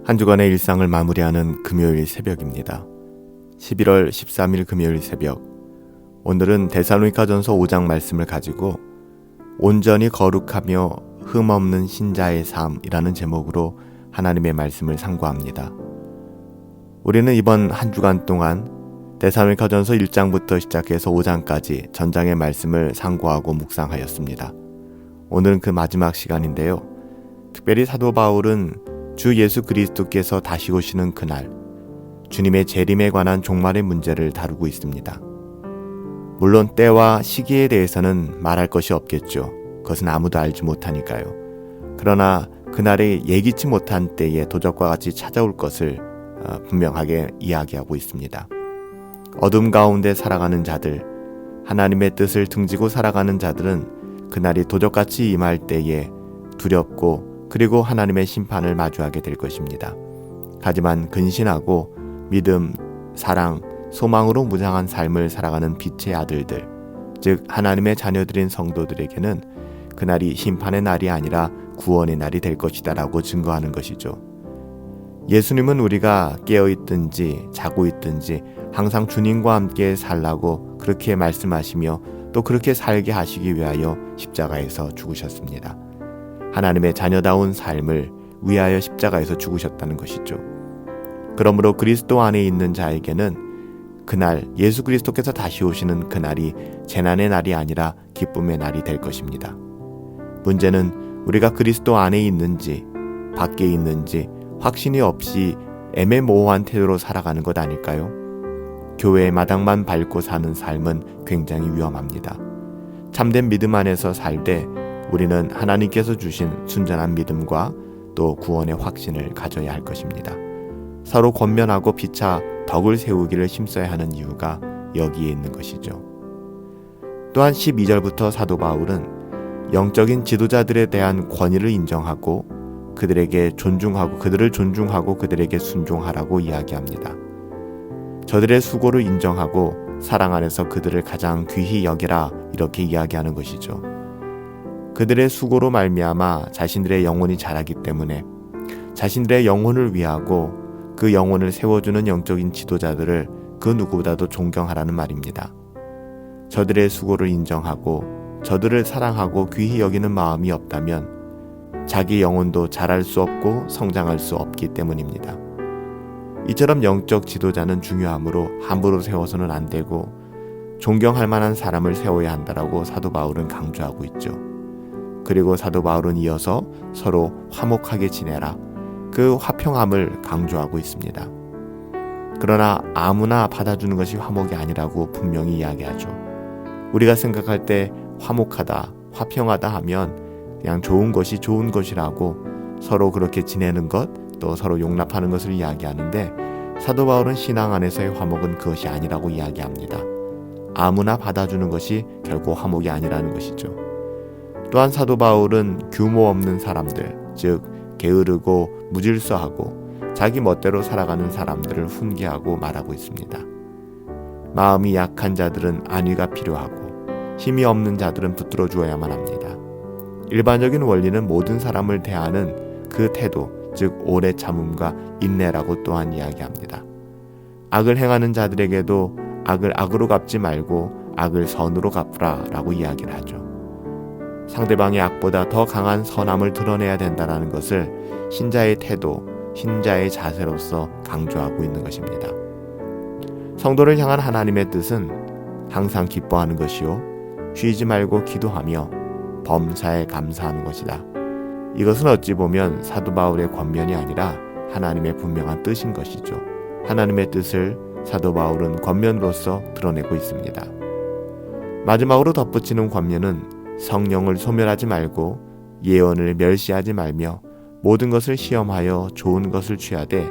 한 주간의 일상을 마무리하는 금요일 새벽입니다. 11월 13일 금요일 새벽, 오늘은 데살로니가전서 5장 말씀을 가지고 온전히 거룩하며 흠없는 신자의 삶이라는 제목으로 하나님의 말씀을 상고합니다. 우리는 이번 한 주간 동안 데살로니가전서 1장부터 시작해서 5장까지 전장의 말씀을 상고하고 묵상하였습니다. 오늘은 그 마지막 시간인데요. 특별히 사도 바울은 주 예수 그리스도께서 다시 오시는 그날, 주님의 재림에 관한 종말의 문제를 다루고 있습니다. 물론 때와 시기에 대해서는 말할 것이 없겠죠. 그것은 아무도 알지 못하니까요. 그러나 그날이 예기치 못한 때에 도적과 같이 찾아올 것을 분명하게 이야기하고 있습니다. 어둠 가운데 살아가는 자들, 하나님의 뜻을 등지고 살아가는 자들은 그날이 도적같이 임할 때에 두렵고 그리고 하나님의 심판을 마주하게 될 것입니다. 하지만 근신하고 믿음, 사랑, 소망으로 무장한 삶을 살아가는 빛의 아들들, 즉 하나님의 자녀들인 성도들에게는 그날이 심판의 날이 아니라 구원의 날이 될 것이다 라고 증거하는 것이죠. 예수님은 우리가 깨어있든지 자고 있든지 항상 주님과 함께 살라고 그렇게 말씀하시며 또 그렇게 살게 하시기 위하여 십자가에서 죽으셨습니다. 하나님의 자녀다운 삶을 위하여 십자가에서 죽으셨다는 것이죠. 그러므로 그리스도 안에 있는 자에게는 그날 예수 그리스도께서 다시 오시는 그날이 재난의 날이 아니라 기쁨의 날이 될 것입니다. 문제는 우리가 그리스도 안에 있는지 밖에 있는지 확신이 없이 애매모호한 태도로 살아가는 것 아닐까요? 교회의 마당만 밟고 사는 삶은 굉장히 위험합니다. 참된 믿음 안에서 살되 우리는 하나님께서 주신 순전한 믿음과 또 구원의 확신을 가져야 할 것입니다. 서로 권면하고 피차 덕을 세우기를 힘써야 하는 이유가 여기에 있는 것이죠. 또한 12절부터 사도 바울은 영적인 지도자들에 대한 권위를 인정하고 그들을 존중하고 그들에게 순종하라고 이야기합니다. 저들의 수고를 인정하고 사랑 안에서 그들을 가장 귀히 여기라 이렇게 이야기하는 것이죠. 그들의 수고로 말미암아 자신들의 영혼이 자라기 때문에 자신들의 영혼을 위하고 그 영혼을 세워주는 영적인 지도자들을 그 누구보다도 존경하라는 말입니다. 저들의 수고를 인정하고 저들을 사랑하고 귀히 여기는 마음이 없다면 자기 영혼도 자랄 수 없고 성장할 수 없기 때문입니다. 이처럼 영적 지도자는 중요하므로 함부로 세워서는 안 되고 존경할 만한 사람을 세워야 한다라고 사도 바울은 강조하고 있죠. 그리고 사도 바울은 이어서 서로 화목하게 지내라, 그 화평함을 강조하고 있습니다. 그러나 아무나 받아주는 것이 화목이 아니라고 분명히 이야기하죠. 우리가 생각할 때 화목하다, 화평하다 하면 그냥 좋은 것이 좋은 것이라고 서로 그렇게 지내는 것, 또 서로 용납하는 것을 이야기하는데 사도 바울은 신앙 안에서의 화목은 그것이 아니라고 이야기합니다. 아무나 받아주는 것이 결코 화목이 아니라는 것이죠. 또한 사도 바울은 규모 없는 사람들, 즉 게으르고 무질서하고 자기 멋대로 살아가는 사람들을 훈계하고 말하고 있습니다. 마음이 약한 자들은 안위가 필요하고 힘이 없는 자들은 붙들어 주어야만 합니다. 일반적인 원리는 모든 사람을 대하는 그 태도, 즉 오래 참음과 인내라고 또한 이야기합니다. 악을 행하는 자들에게도 악을 악으로 갚지 말고 악을 선으로 갚으라 라고 이야기를 하죠. 상대방의 악보다 더 강한 선함을 드러내야 된다는 것을 신자의 태도, 신자의 자세로서 강조하고 있는 것입니다. 성도를 향한 하나님의 뜻은 항상 기뻐하는 것이요 쉬지 말고 기도하며 범사에 감사하는 것이다. 이것은 어찌 보면 사도 바울의 권면이 아니라 하나님의 분명한 뜻인 것이죠. 하나님의 뜻을 사도 바울은 권면으로서 드러내고 있습니다. 마지막으로 덧붙이는 권면은 성령을 소멸하지 말고 예언을 멸시하지 말며 모든 것을 시험하여 좋은 것을 취하되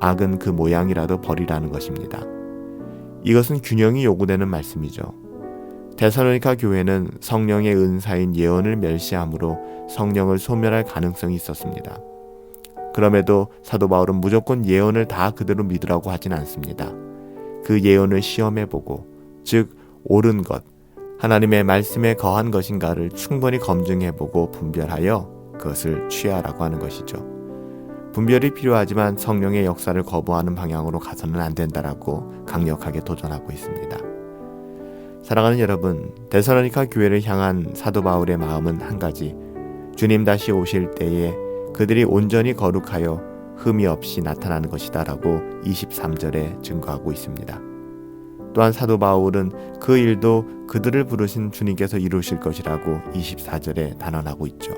악은 그 모양이라도 버리라는 것입니다. 이것은 균형이 요구되는 말씀이죠. 데살로니가 교회는 성령의 은사인 예언을 멸시함으로 성령을 소멸할 가능성이 있었습니다. 그럼에도 사도 바울은 무조건 예언을 다 그대로 믿으라고 하진 않습니다. 그 예언을 시험해보고, 즉 옳은 것, 하나님의 말씀에 거한 것인가를 충분히 검증해보고 분별하여 그것을 취하라고 하는 것이죠. 분별이 필요하지만 성령의 역사를 거부하는 방향으로 가서는 안 된다라고 강력하게 도전하고 있습니다. 사랑하는 여러분, 데살로니가 교회를 향한 사도 바울의 마음은 한 가지, 주님 다시 오실 때에 그들이 온전히 거룩하여 흠이 없이 나타나는 것이다 라고 23절에 증거하고 있습니다. 또한 사도 바울은 그 일도 그들을 부르신 주님께서 이루실 것이라고 24절에 단언하고 있죠.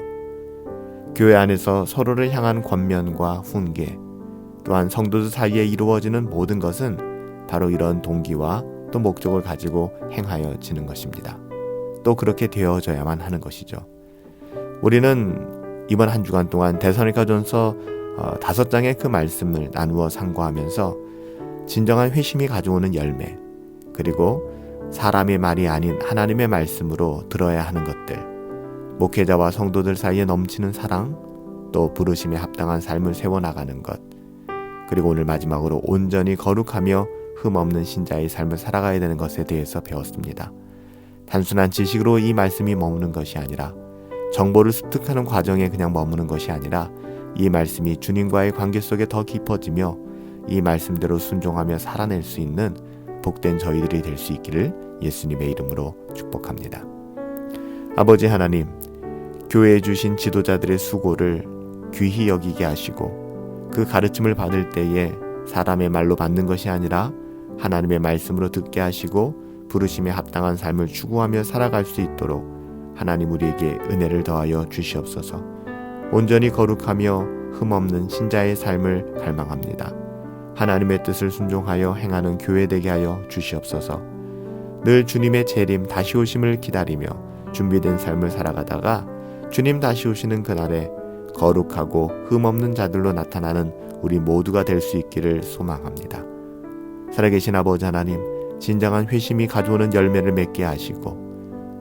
교회 안에서 서로를 향한 권면과 훈계, 또한 성도들 사이에 이루어지는 모든 것은 바로 이런 동기와 또 목적을 가지고 행하여지는 것입니다. 또 그렇게 되어져야만 하는 것이죠. 우리는 이번 한 주간 동안 데살로니가전서 5장의 그 말씀을 나누어 상고하면서 진정한 회심이 가져오는 열매, 그리고 사람의 말이 아닌 하나님의 말씀으로 들어야 하는 것들, 목회자와 성도들 사이에 넘치는 사랑, 또 부르심에 합당한 삶을 세워나가는 것, 그리고 오늘 마지막으로 온전히 거룩하며 흠없는 신자의 삶을 살아가야 되는 것에 대해서 배웠습니다. 단순한 지식으로 이 말씀이 머무는 것이 아니라, 정보를 습득하는 과정에 그냥 머무는 것이 아니라 이 말씀이 주님과의 관계 속에 더 깊어지며 이 말씀대로 순종하며 살아낼 수 있는 복된 저희들이 될 수 있기를 예수님의 이름으로 축복합니다. 아버지 하나님, 교회에 주신 지도자들의 수고를 귀히 여기게 하시고 그 가르침을 받을 때에 사람의 말로 받는 것이 아니라 하나님의 말씀으로 듣게 하시고 부르심에 합당한 삶을 추구하며 살아갈 수 있도록 하나님 우리에게 은혜를 더하여 주시옵소서. 온전히 거룩하며 흠없는 신자의 삶을 갈망합니다. 하나님의 뜻을 순종하여 행하는 교회 되게 하여 주시옵소서. 늘 주님의 재림 다시 오심을 기다리며 준비된 삶을 살아가다가 주님 다시 오시는 그날에 거룩하고 흠없는 자들로 나타나는 우리 모두가 될 수 있기를 소망합니다. 살아계신 아버지 하나님, 진정한 회심이 가져오는 열매를 맺게 하시고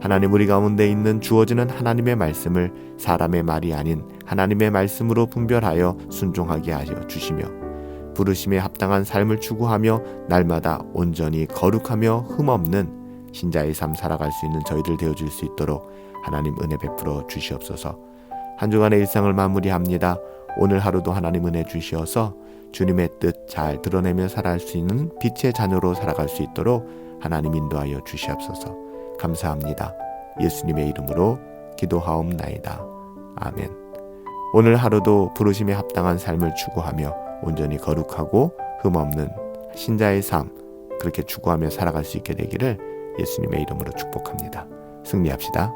하나님 우리 가운데 있는 주어지는 하나님의 말씀을 사람의 말이 아닌 하나님의 말씀으로 분별하여 순종하게 하여 주시며 부르심에 합당한 삶을 추구하며 날마다 온전히 거룩하며 흠없는 신자의 삶 살아갈 수 있는 저희들 되어줄 수 있도록 하나님 은혜 베풀어 주시옵소서. 한 주간의 일상을 마무리합니다. 오늘 하루도 하나님 은혜 주시어서 주님의 뜻 잘 드러내며 살아갈 수 있는 빛의 자녀로 살아갈 수 있도록 하나님 인도하여 주시옵소서. 감사합니다. 예수님의 이름으로 기도하옵나이다. 아멘. 오늘 하루도 부르심에 합당한 삶을 추구하며 온전히 거룩하고 흠없는 신자의 삶, 그렇게 추구하며 살아갈 수 있게 되기를 예수님의 이름으로 축복합니다. 승리합시다.